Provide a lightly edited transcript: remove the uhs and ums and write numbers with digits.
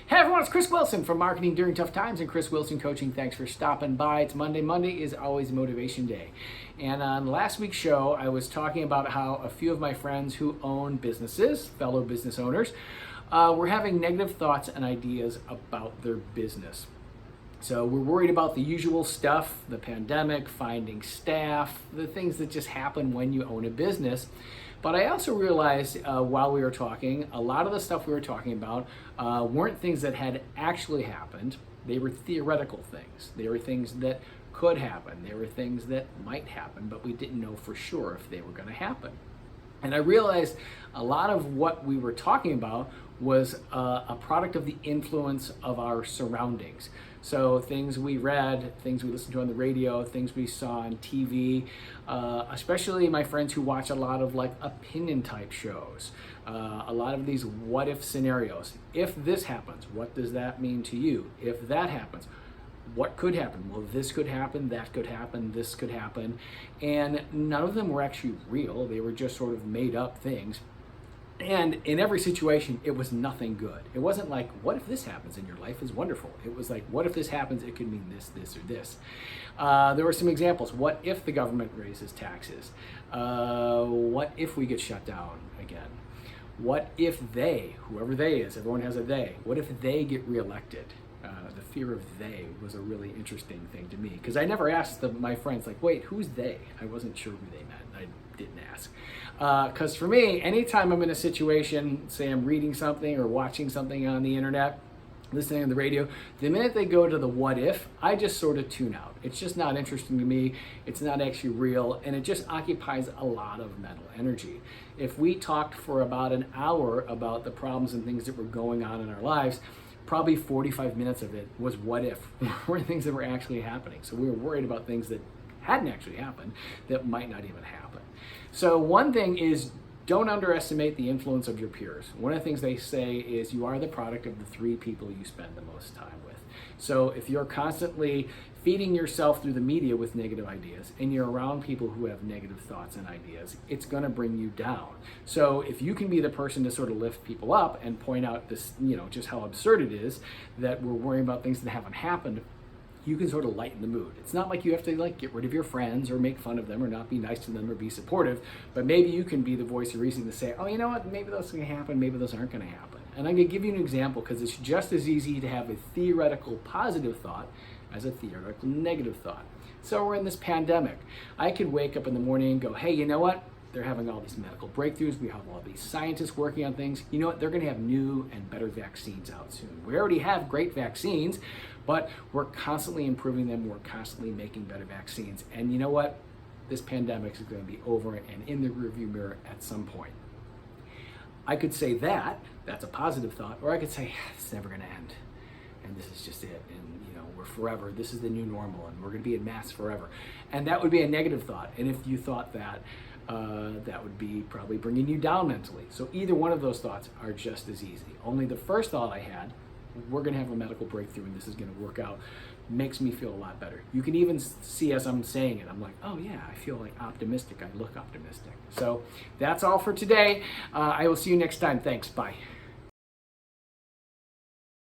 Hey everyone, it's Chris Wilson from Marketing During Tough Times and Chris Wilson Coaching. Thanks for stopping by. It's Monday. Monday is always motivation day. And on last week's show, I was talking about how a few of my friends who own businesses, fellow business owners, were having negative thoughts and ideas about their business. So we're worried about the usual stuff, the pandemic, finding staff, the things that just happen when you own a business. But I also realized while we were talking, a lot of the stuff we were talking about weren't things that had actually happened. They were theoretical things. They were things that could happen. They were things that might happen, but we didn't know for sure if they were going to happen. And I realized a lot of what we were talking about was a product of the influence of our surroundings. So things we read, things we listened to on the radio, things we saw on TV, especially my friends who watch a lot of like opinion type shows, a lot of these what if scenarios. If this happens, what does that mean to you? If that happens, what could happen? Well, this could happen, that could happen, this could happen. And none of them were actually real. They were just sort of made up things. And in every situation, it was nothing good. It wasn't like, what if this happens and your life is wonderful? It was like, what if this happens? It could mean this, this, or this. There were some examples. What if the government raises taxes? What if we get shut down again? What if they, whoever they is, everyone has a they, what if they get reelected? The fear of they was a really interesting thing to me because I never asked my friends like, wait, who's they? I wasn't sure who they meant. I didn't ask. Because for me, anytime I'm in a situation, say I'm reading something or watching something on the internet, listening on the radio, the minute they go to the what if, I just sort of tune out. It's just not interesting to me. It's not actually real, and it just occupies a lot of mental energy. If we talked for about an hour about the problems and things that were going on in our lives, probably 45 minutes of it was what if, were things that were actually happening. So we were worried about things that hadn't actually happened that might not even happen. So one thing is, don't underestimate the influence of your peers. One of the things they say is you are the product of the 3 people you spend the most time with. So if you're constantly feeding yourself through the media with negative ideas and you're around people who have negative thoughts and ideas, it's going to bring you down. So if you can be the person to sort of lift people up and point out this, just how absurd it is that we're worrying about things that haven't happened, you can sort of lighten the mood. It's not like you have to get rid of your friends or make fun of them or not be nice to them or be supportive, but maybe you can be the voice of reason to say, oh, you know what, maybe those are going to happen, maybe those aren't going to happen. And I'm going to give you an example because it's just as easy to have a theoretical positive thought as a theoretical negative thought. So we're in this pandemic. I could wake up in the morning and go, hey, you know what? They're having all these medical breakthroughs. We have all these scientists working on things. You know what? They're going to have new and better vaccines out soon. We already have great vaccines, but we're constantly improving them. We're constantly making better vaccines. And you know what? This pandemic is going to be over and in the rearview mirror at some point. I could say that's a positive thought, or I could say, it's never going to end. And this is just it. And we're forever. This is the new normal, and we're going to be in masks forever. And that would be a negative thought. And if you thought that, that would be probably bringing you down mentally. So either one of those thoughts are just as easy. Only the first thought I had, we're going to have a medical breakthrough and this is going to work out, makes me feel a lot better. You can even see as I'm saying it, I'm like, oh yeah, I feel like optimistic. I look optimistic. So that's all for today. I will see you next time. Thanks. Bye.